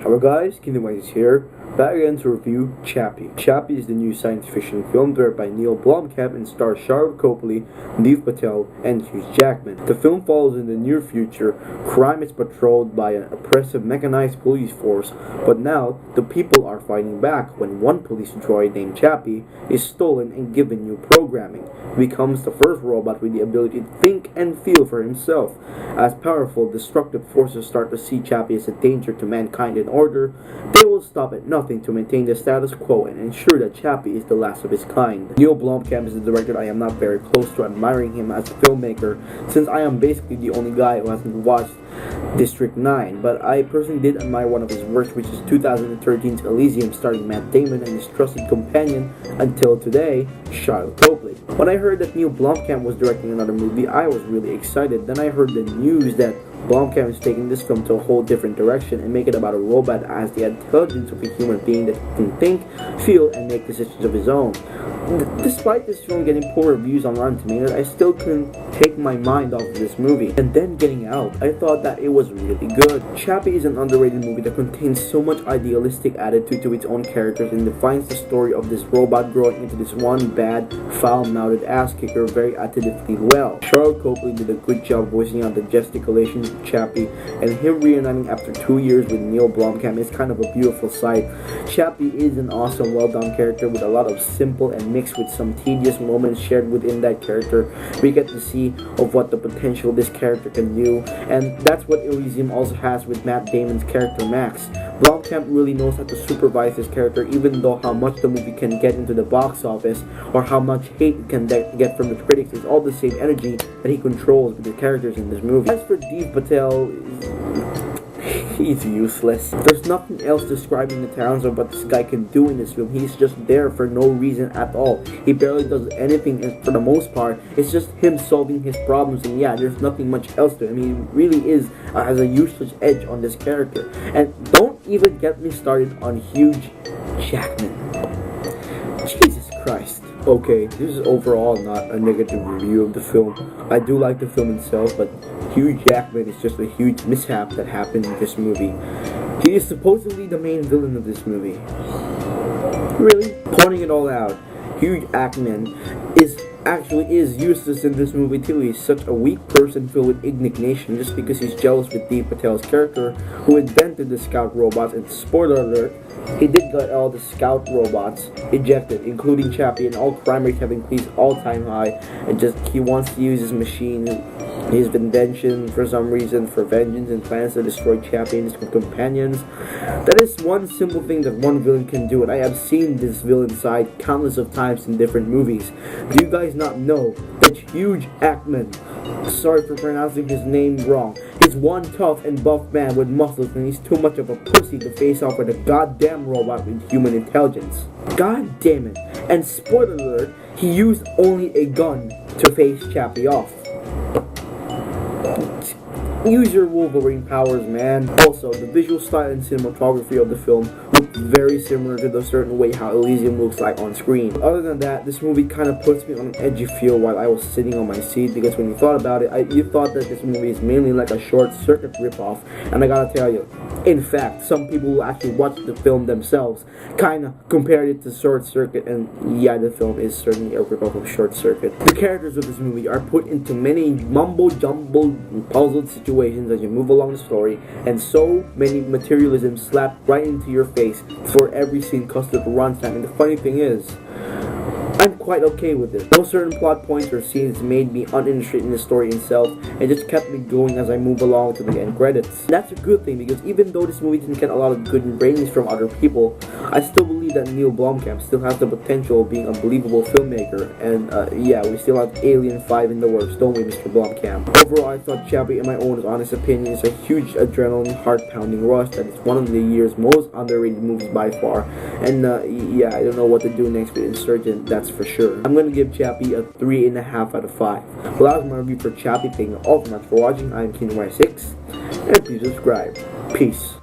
Hello guys, Kingdom is here, back again to review Chappie. Chappie is the new science fiction film directed by Neil Blomkamp and stars Charlotte Copley, Dev Patel, and Hugh Jackman. The film follows in the near future. Crime is patrolled by an oppressive mechanized police force, but now the people are fighting back when one police droid named Chappie is stolen and given new programming. He becomes the first robot with the ability to think and feel for himself. As powerful, destructive forces start to see Chappie as a danger to mankind and order, they will stop at nothing to maintain the status quo and ensure that Chappie is the last of his kind. Neil Blomkamp is the director. I am not very close to admiring him as a filmmaker, since I am basically the only guy who hasn't watched District 9, but I personally did admire one of his works, which is 2013's Elysium, starring Matt Damon and his trusted companion until today, Charlotte Copley. When I heard that Neil Blomkamp was directing another movie, I was really excited. Then I heard the news that Blomkamp is taking this film to a whole different direction and make it about a robot that has the intelligence of a human being that can think, feel, and make decisions of his own. Despite this film getting poor reviews on Rotten Tomatoes, I still couldn't take my mind off of this movie. And then getting out, I thought that it was really good. Chappie is an underrated movie that contains so much idealistic attitude to its own characters and defines the story of this robot growing into this one bad, foul-mouthed ass-kicker very attentively well. Charlotte Copley did a good job voicing out the gesticulations of Chappie, and him reuniting after 2 years with Neil Blomkamp is kind of a beautiful sight. Chappie is an awesome, well-done character with a lot of simple and mixed with some tedious moments shared within that character. We get to see of what the potential this character can do, and that's what Elysium also has with Matt Damon's character Max. Blomkamp really knows how to supervise his character, even though how much the movie can get into the box office or how much hate it can get from the critics is all the same energy that he controls with the characters in this movie. As for Dev Patel, he's useless. There's nothing else describing the talents of what this guy can do in this film. He's just there for no reason at all. He barely does anything, and for the most part, it's just him solving his problems, and yeah, there's nothing much else to him. He really is has a useless edge on this character. And don't even get me started on Hugh Jackman. Jesus Christ. Okay, this is overall not a negative review of the film. I do like the film itself, but Hugh Jackman is just a huge mishap that happened in this movie. He is supposedly the main villain of this movie. Really? Pointing it all out, Hugh Jackman is useless in this movie too. He's such a weak person filled with indignation just because he's jealous with Dev Patel's character, who invented the scout robots, and spoiler alert, he did get all the scout robots ejected, including Chappie, and all crime rates have increased all-time high, and just he wants to use his machine, his invention for some reason, for vengeance, and plans to destroy Chappie and his companions. That is one simple thing that one villain can do, and I have seen this villain side countless of times in different movies. Do you guys not know that Hugh Jackman, sorry for pronouncing his name wrong, is one tough and buff man with muscles, and he's too much of a pussy to face off with a goddamn robot with human intelligence? God damn it. And spoiler alert, he used only a gun to face Chappie off. Use your Wolverine powers, man. Also, the visual style and cinematography of the film look very similar to the certain way how Elysium looks like on screen. Other than that, this movie kind of puts me on an edgy feel while I was sitting on my seat, because when you thought about it, you thought that this movie is mainly like a Short Circuit ripoff, and I gotta tell you, in fact, some people who actually watched the film themselves kind of compared it to Short Circuit, and yeah, the film is certainly a ripoff of Short Circuit. The characters of this movie are put into many mumbo-jumbo puzzled situations as you move along the story, and so many materialism slapped right into your face for every scene cost of runtime. And the funny thing is, I'm quite okay with it. No certain plot points or scenes made me uninterested in the story itself, and just kept me going as I move along to the end credits. That's a good thing, because even though this movie didn't get a lot of good ratings from other people, I still believe that Neil Blomkamp still has the potential of being a believable filmmaker. And yeah, we still have Alien 5 in the works, don't we, Mr. Blomkamp? Overall, I thought Chappie, in my own honest opinion, is a huge adrenaline, heart-pounding rush that is one of the year's most underrated movies by far. And yeah, I don't know what to do next with Insurgent, that's for sure. I'm gonna give Chappie a 3.5 out of 5. Well, that was my review for Chappie. Thank you all so much for watching. I'm Kingdom 6, and please subscribe. Peace.